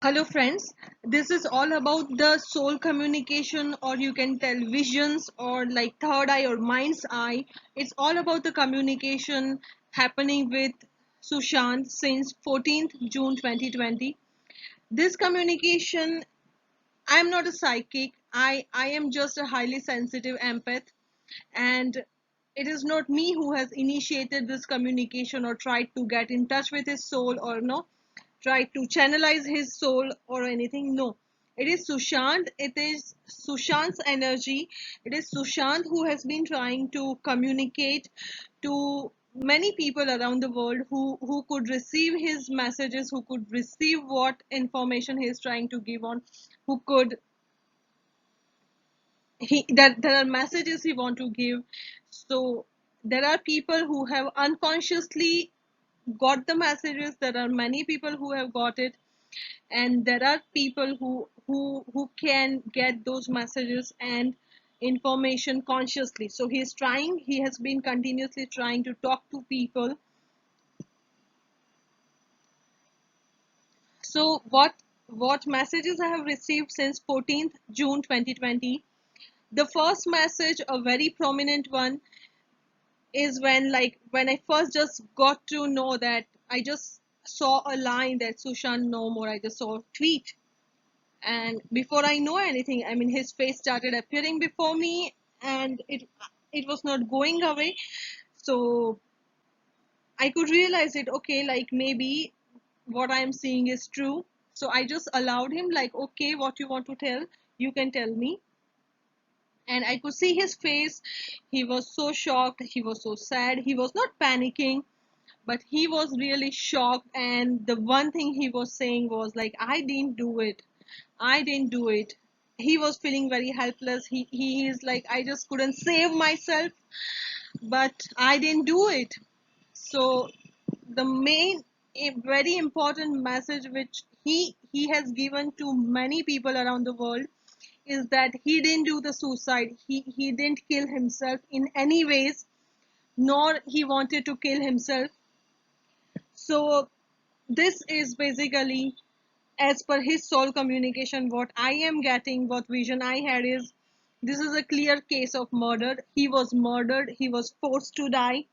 Hello friends, this is all about the soul communication, or you can tell visions, or like third eye or mind's eye. It's all about the communication happening with Sushant since 14th June 2020. This communication, I'm not a psychic. I am just a highly sensitive empath, and it is not me who has initiated this communication or tried to get in touch with his soul, or no, tried to channelize his soul or anything. No, it is Sushant. It is Sushant's energy. It is Sushant who has been trying to communicate to many people around the world who could receive his messages, who could receive what information he is trying to give on, who could he that there are messages he want to give. So there are people who have unconsciously got the messages. There are many people who have got it, and there are people who can get those messages and information consciously. So he has been continuously trying to talk to people. So what messages I have received since 14th June 2020? The first message, a very prominent one, is when I first just got to know that I just saw a line that Sushant no more. I just saw a tweet, and before I know anything, I mean, his face started appearing before me, and it was not going away. So I could realize it. Okay, like maybe what I am seeing is true. So I just allowed him, like, okay, what you want to tell, you can tell me. And I could see his face. He was so shocked. He was so sad. He was not panicking, but he was really shocked. And the one thing he was saying was like, I didn't do it. I didn't do it. He was feeling very helpless. He is like, I just couldn't save myself, but I didn't do it. So the main, a very important message which he has given to many people around the world is that he didn't do the suicide. He didn't kill himself in any ways, nor he wanted to kill himself. So this is basically, as per his soul communication, what I am getting, what vision I had is, this is a clear case of murder. He was murdered. He was forced to die,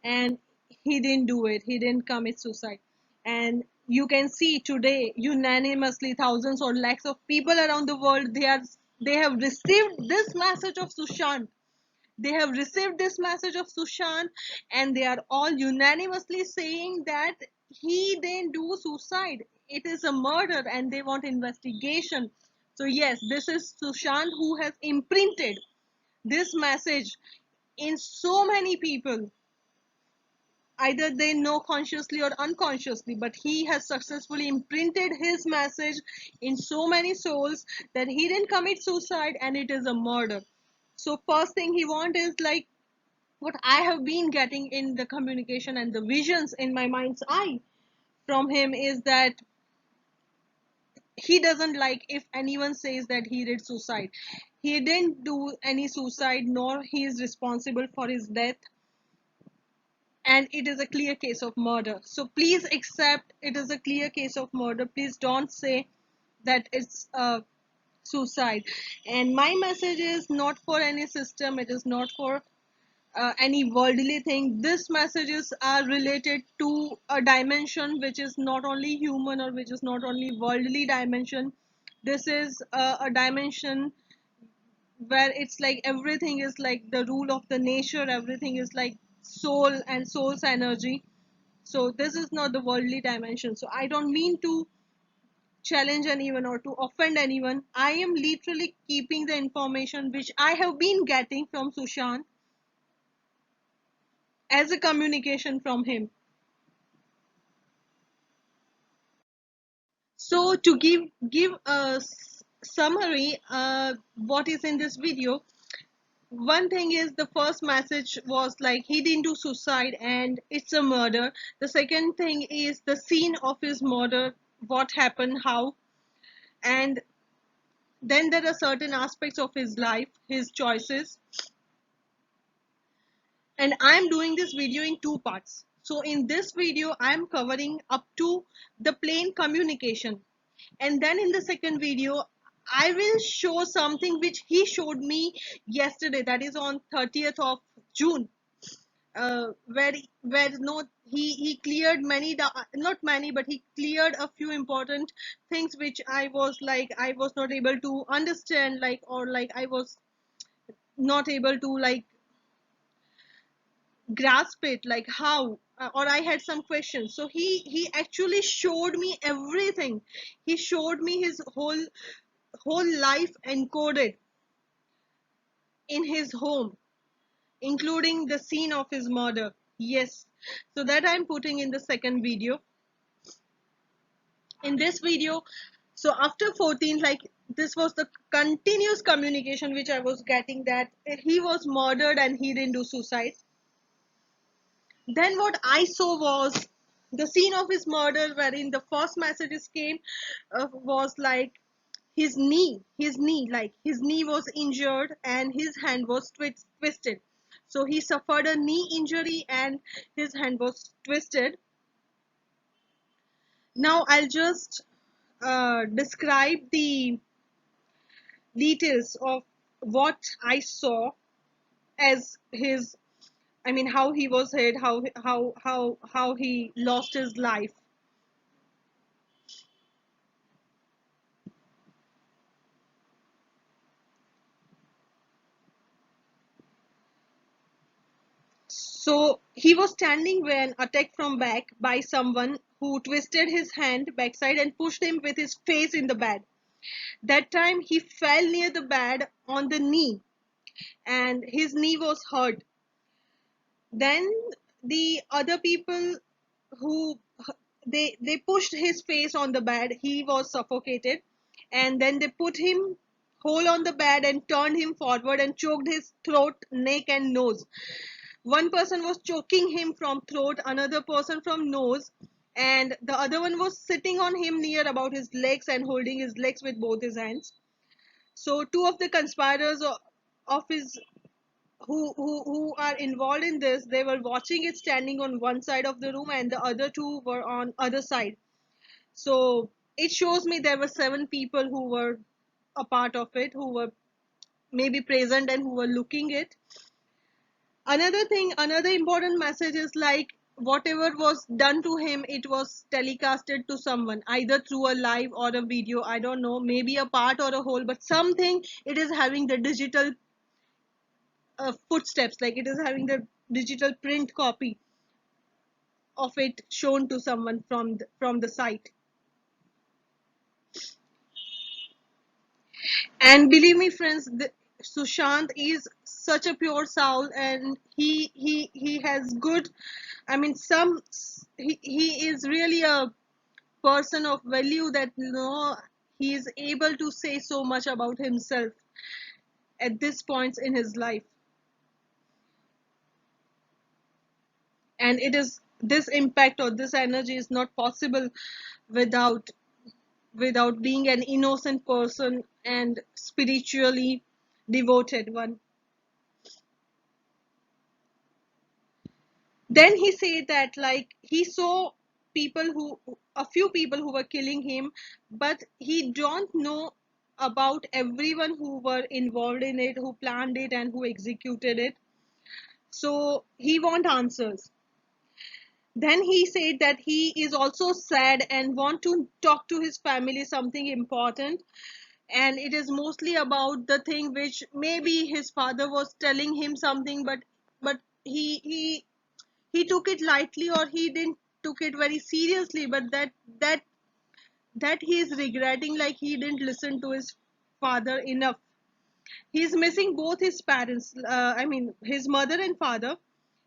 and he didn't do it. He didn't commit suicide. And you can see today, unanimously, thousands or lakhs of people around the world, they have received this message of Sushant. They have received this message of Sushant, and they are all unanimously saying that he didn't do suicide. It is a murder, and they want investigation. So yes, this is Sushant who has imprinted this message in so many people. Either they know consciously or unconsciously, but he has successfully imprinted his message in so many souls that he didn't commit suicide, and it is a murder. So first thing he want is like, what I have been getting in the communication and the visions in my mind's eye from him is that he doesn't like if anyone says that he did suicide. He didn't do any suicide, nor he is responsible for his death, and it is a clear case of murder. So please accept it is a clear case of murder. Please don't say that it's a suicide. And my message is not for any system. It is not for any worldly thing. These messages are related to a dimension which is not only human, or which is not only worldly dimension. This is a dimension where it's like everything is like the rule of the nature, everything is like soul and soul's energy. So this is not the worldly dimension. So I don't mean to challenge anyone or to offend anyone. I am literally keeping the information which I have been getting from Sushant as a communication from him. So to give a summary, what is in this video, one thing is, the first message was like he didn't do suicide and it's a murder. The second thing is the scene of his murder, what happened, how. And then there are certain aspects of his life, his choices. And I'm doing this video in two parts. So in this video I'm covering up to the plain communication. And then in the second video, I will show something which he showed me yesterday, that is on 30th of June, where no he cleared many not many, but he cleared a few important things which I was not able to understand, like, or like I was not able to like grasp it, like how, or I had some questions. So he actually showed me everything. He showed me his whole life encoded in his home, including the scene of his murder. Yes, so that I'm putting in the second video. In this video, so after 14, like, this was the continuous communication which I was getting, that he was murdered and he didn't do suicide. Then what I saw was the scene of his murder, wherein the first messages came, was like like his knee was injured and his hand was twisted. So he suffered a knee injury and his hand was twisted. Now I'll just describe the details of what I saw as his, I mean, how he was hit, how he lost his life. So he was standing when attacked from back by someone who twisted his hand backside and pushed him with his face in the bed. That time he fell near the bed on the knee and his knee was hurt. Then the other people who, they pushed his face on the bed, he was suffocated, and then they put him whole on the bed and turned him forward and choked his throat, neck and nose. One person was choking him from throat, another person from nose, and the other one was sitting on him near about his legs and holding his legs with both his hands. So two of the conspirators of his, who are involved in this, they were watching it standing on one side of the room and the other two were on other side. So it shows me there were seven people who were a part of it, who were maybe present and who were looking it. Another thing, another important message is like, whatever was done to him, it was telecasted to someone either through a live or a video, I don't know, maybe a part or a whole, but something, it is having the digital footsteps, like it is having the digital print copy of it shown to someone from the site. And believe me friends, Sushant is such a pure soul, and he has good, I mean, he is really a person of value, that he is able to say so much about himself at this points in his life. And it is, this impact or this energy is not possible without being an innocent person and spiritually devoted one. Then he said that like he saw people who, a few people who were killing him, but he don't know about everyone who were involved in it, who planned it and who executed it. So he want answers. Then he said that he is also sad and want to talk to his family something important, and it is mostly about the thing which maybe his father was telling him something, but he took it lightly, or he didn't took it very seriously, but that that he is regretting, like he didn't listen to his father enough. He's missing both his parents, I mean his mother and father.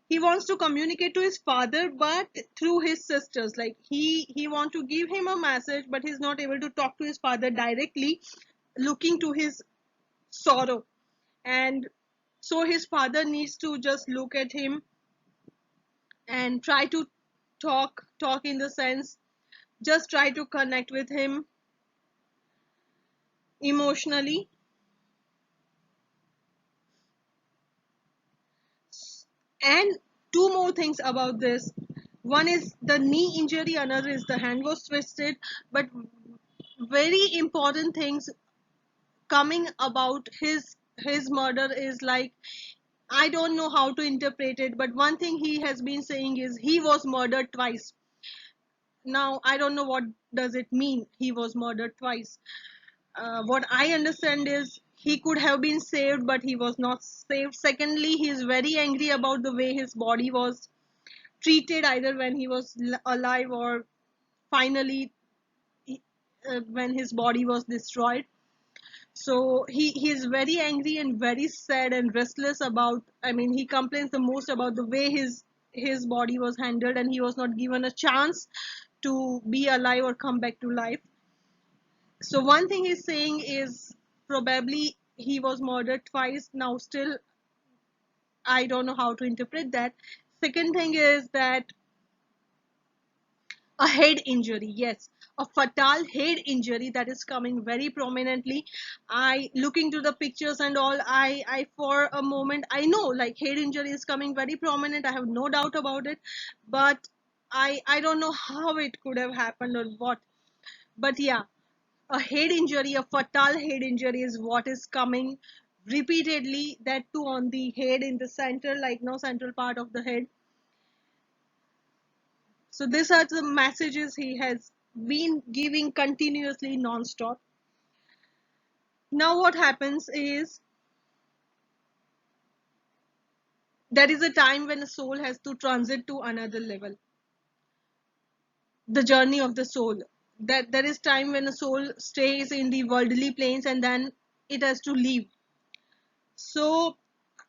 He wants to communicate to his father but through his sisters, like he want to give him a message, but he's not able to talk to his father directly, looking to his sorrow. And so his father needs to just look at him and try to talk in the sense, just try to connect with him emotionally. And two more things about this: one is the knee injury, another is the hand was twisted. But very important things coming about his murder is like, I don't know how to interpret it, but one thing he has been saying is he was murdered twice. Now I don't know what does it mean he was murdered twice. What I understand is he could have been saved, but he was not saved. Secondly, he is very angry about the way his body was treated, either when he was alive or finally when his body was destroyed. So he is very angry and very sad and restless about, I mean, he complains the most about the way his body was handled, and he was not given a chance to be alive or come back to life. So one thing he's saying is probably he was murdered twice. Now still I don't know how to interpret that. Second thing is that a head injury, yes, a fatal head injury that is coming very prominently. I looking to the pictures and all, I for a moment I know like head injury is coming very prominent. I have no doubt about it, but I don't know how it could have happened or what. But yeah, a head injury, a fatal head injury is what is coming repeatedly, that too on the head, in the center, like no central part of the head. So these are the messages he has been giving continuously non-stop. Now what happens is there is a time when a soul has to transit to another level. The journey of the soul. That there is time when a soul stays in the worldly planes and then it has to leave. So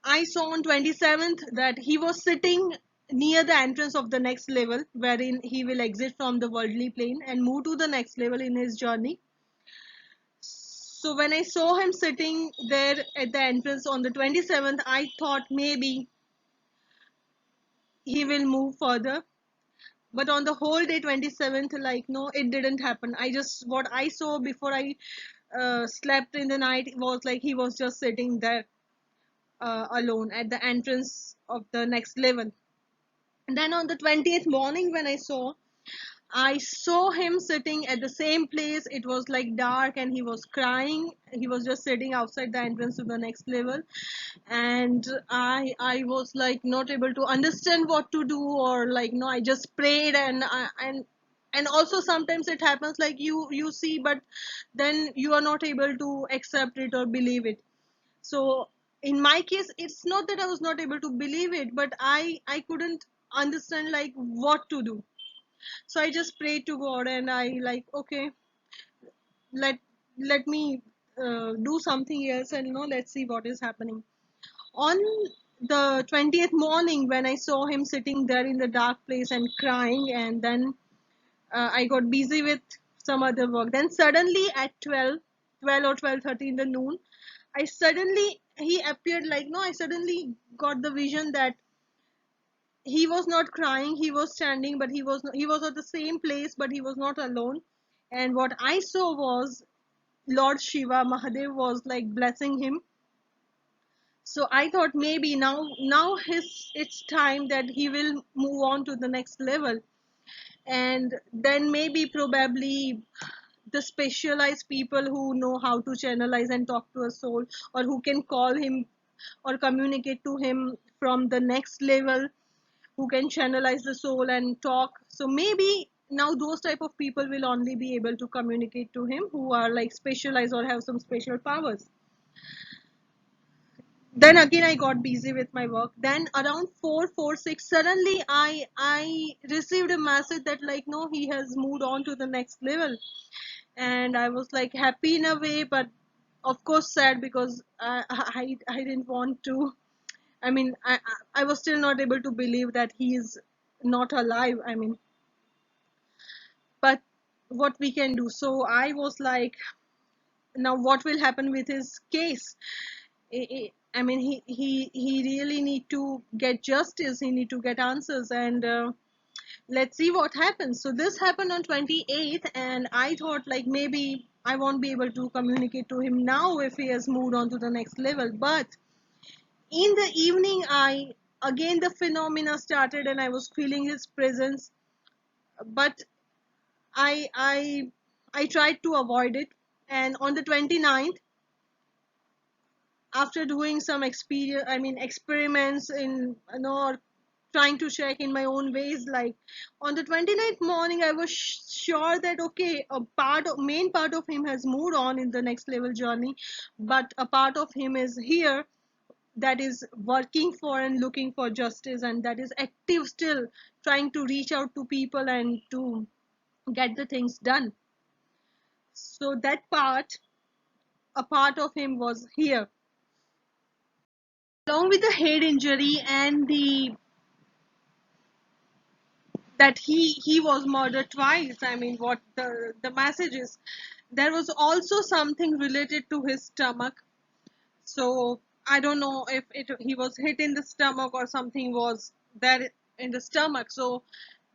I saw on 27th that he was sitting near the entrance of the next level, wherein he will exit from the worldly plane and move to the next level in his journey. So when I saw him sitting there at the entrance on the 27th, I thought maybe he will move further. But on the whole day 27th, like no, it didn't happen. I just, what I saw before I slept in the night was like he was just sitting there alone at the entrance of the next level. And then on the 20th morning when I saw him sitting at the same place. It was like dark and he was crying. He was just sitting outside the entrance to the next level. And I was like not able to understand what to do, or like no, I just prayed. And also sometimes it happens like you see, but then you are not able to accept it or believe it. So in my case, it's not that I was not able to believe it, but I couldn't understand like what to do. So I just prayed to God and I like, okay, let let me do something else, and let's see what is happening. On the 20th morning when I saw him sitting there in the dark place and crying, and then I got busy with some other work. Then suddenly at 12 or 12:30 in the noon, I suddenly he appeared like no, I suddenly got the vision that he was not crying, he was standing, but he was at the same place, but he was not alone. And what I saw was Lord Shiva, Mahadev was like blessing him. So I thought maybe now his it's time that he will move on to the next level. And then maybe probably the specialized people who know how to channelize and talk to a soul, or who can call him or communicate to him from the next level, who can channelize the soul and talk. So maybe now those type of people will only be able to communicate to him, who are like specialized or have some special powers. Then again I got busy with my work. Then around 4 4 6 suddenly I received a message that like no, he has moved on to the next level. And I was like happy in a way, but of course sad, because I didn't want to. I mean, I was still not able to believe that he is not alive. I mean, but what we can do? So I was like, now what will happen with his case? I mean, he really need to get justice. He need to get answers, and let's see what happens. So this happened on 28th, and I thought like maybe I won't be able to communicate to him now if he has moved on to the next level. But in the evening, I again the phenomena started, and I was feeling his presence. But I I I tried to avoid it. And on the 29th, after doing some experiments in, or trying to check in my own ways, like on the 29th morning, I was sure that okay, main part of him has moved on in the next level journey, but a part of him is here, that is working for and looking for justice, and that is active still, trying to reach out to people and to get the things done. So that part, a part of him was here, along with the head injury and the that he was murdered twice. I mean, what the message is, there was also something related to his stomach. So I don't know if he was hit in the stomach or something was there in the stomach. So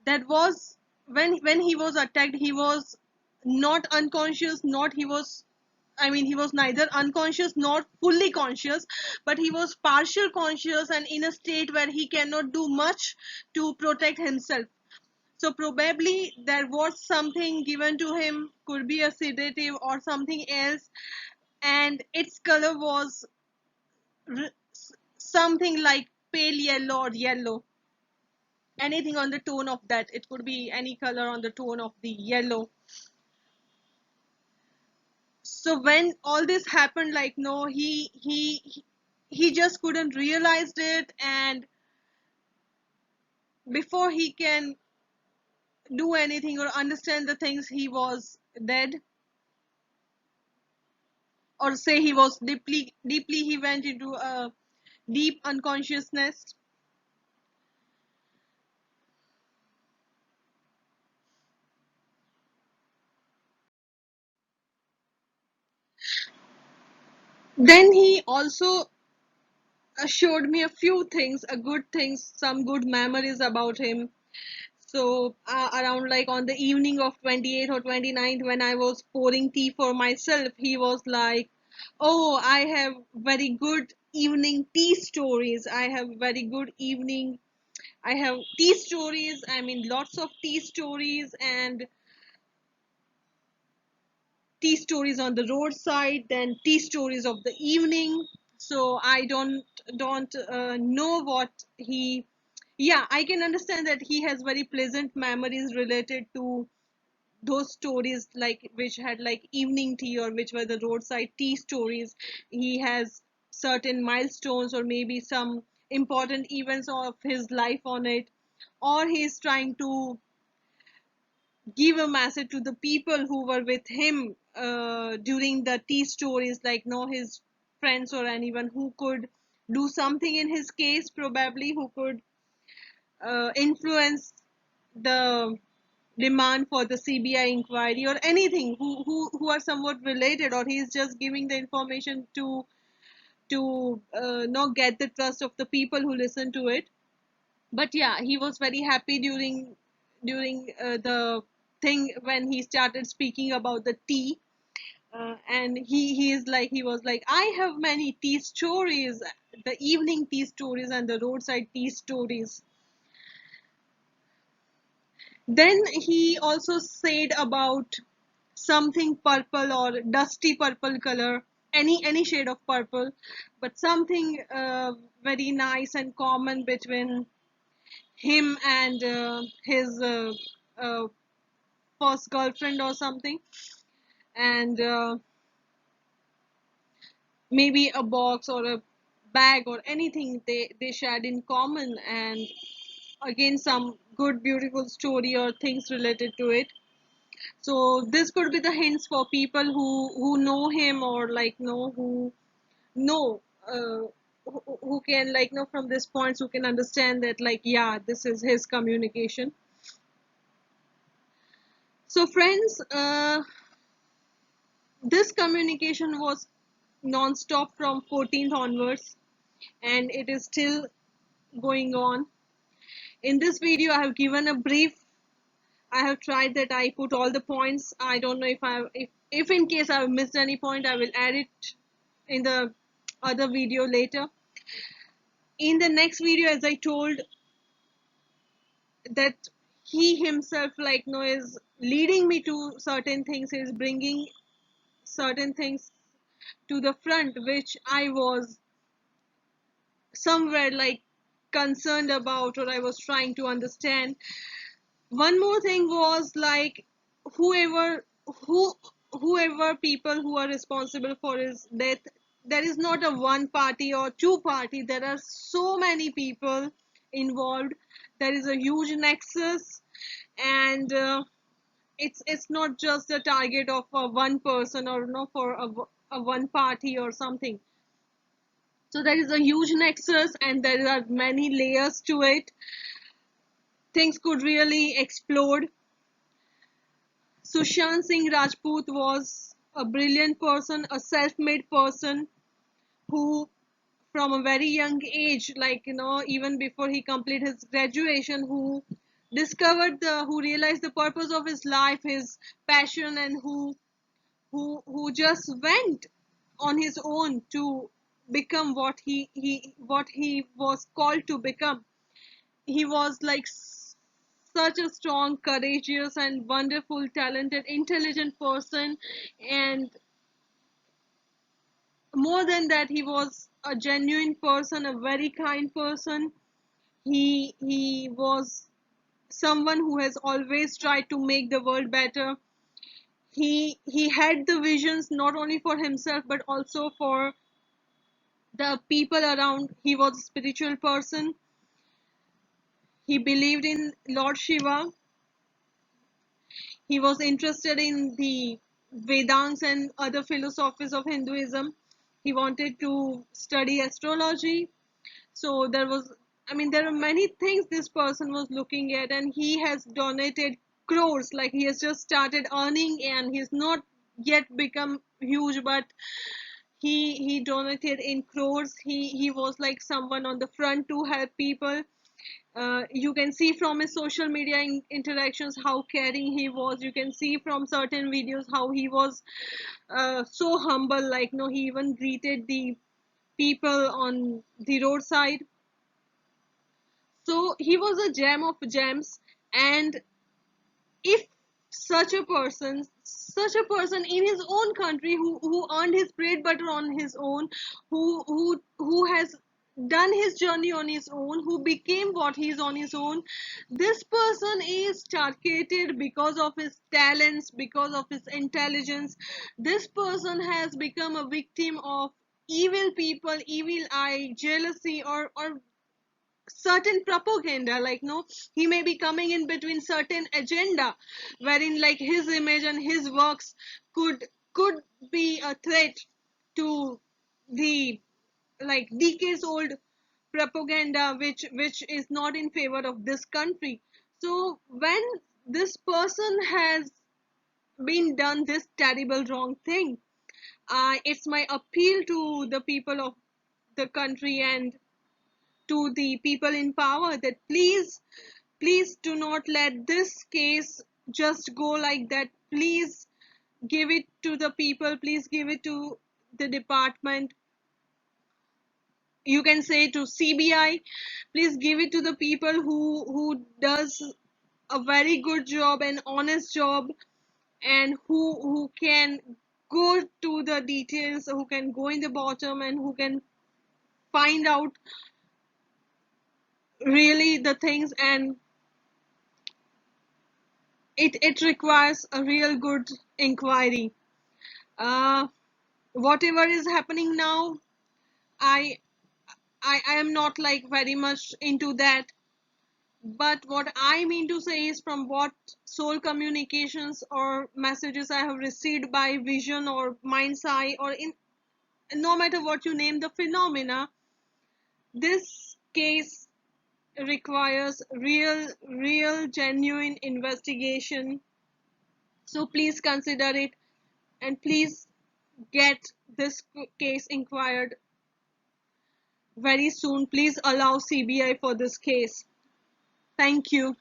that was when he was attacked, he was not unconscious, not he was, I mean, he was neither unconscious nor fully conscious, but he was partial conscious and in a state where he cannot do much to protect himself. So probably there was something given to him, could be a sedative or something else, and its color was something like pale yellow or yellow. Anything on the tone of that. It could be any color on the tone of the yellow. So when all this happened, like no, he just couldn't realize it, and before he can do anything or understand the things, he was dead, or say he was deeply he went into a deep unconsciousness. Then he also showed me a few things, a good things, some good memories about him. So around like on the evening of 28th or 29th, when I was pouring tea for myself, he was like, oh, I have very good evening tea stories, I have very good evening, I have tea stories, I mean lots of tea stories, and tea stories on the roadside, then tea stories of the evening. So I don't know what he. Yeah, I can understand that he has very pleasant memories related to those stories, like which had like evening tea or which were the roadside tea stories. He has certain milestones or maybe some important events of his life on it, or he's trying to give a message to the people who were with him during the tea stories, like no his friends or anyone who could do something in his case, probably who could influence the demand for the CBI inquiry or anything, who are somewhat related, or he's just giving the information to not get the trust of the people who listen to it. But yeah, he was very happy during the thing when he started speaking about the tea, and he was like, I have many tea stories, the evening tea stories and the roadside tea stories. Then he also said about something purple or dusty purple color, any shade of purple, but something very nice and common between him and his first girlfriend or something, and maybe a box or a bag or anything they shared in common, and again some good beautiful story or things related to it. So this could be the hints for people who know him, or like know who know who can like know from this points, who can understand that like yeah, this is his communication. So friends, this communication was non-stop from 14th onwards, and it is still going on. In this video I have given a brief, I have tried that I put all the points. I don't know if in case I have missed any point, I will add it in the other video later. In the next video, as I told, that he himself, like, is leading me to certain things, is bringing certain things to the front which I was somewhere like concerned about, or I was trying to understand. One more thing was like, whoever who whoever people who are responsible for his death, there is not a one party or two party, there are so many people involved. There is a huge nexus, and it's not just the target of one person, or no, for a one party or something. So there is a huge nexus and there are many layers to it. Things could really explode. Sushant Singh Rajput was a brilliant person, a self-made person who, from a very young age, like, even before he completed his graduation, who realized the purpose of his life, his passion, and who just went on his own to become what he was called to become. He was like such a strong, courageous, and wonderful, talented, intelligent person. And more than that, he was a genuine person, a very kind person. He was someone who has always tried to make the world better. He had the visions not only for himself but also for the people around. He was a spiritual person. He believed in Lord Shiva. He was interested in the Vedants and other philosophies of Hinduism. He wanted to study astrology. So there are many things this person was looking at, and he has donated crores. Like, he has just started earning, and he's not yet become huge, but he donated in crores. He was like someone on the front to help people. You can see from his social media interactions how caring he was. You can see from certain videos how he was so humble. Like, no, he even greeted the people on the roadside. So he was a gem of gems. And if such a person in his own country, who earned his bread butter on his own, who has done his journey on his own, who became what he is on his own, this person is targeted because of his talents, because of his intelligence. This person has become a victim of evil people, evil eye, jealousy, or certain propaganda. Like, no, he may be coming in between certain agenda, wherein like his image and his works could be a threat to the like decades old propaganda, which is not in favor of this country. So when this person has been done this terrible wrong thing, it's my appeal to the people of the country and to the people in power that please do not let this case just go like that. Please give it to the people, please give it to the department, you can say to CBI. Please give it to the people who does a very good job and honest job, and who can go to the details, who can go in the bottom, and who can find out really the things. And it requires a real good inquiry. Uh, Whatever is happening now, I I am not like very much into that. But what I mean to say is, from what soul communications or messages I have received by vision or mind's eye, or in no matter what you name the phenomena, this case requires real genuine investigation. So please consider it, and please get this case inquired very soon. Please allow CBI for this case. Thank you.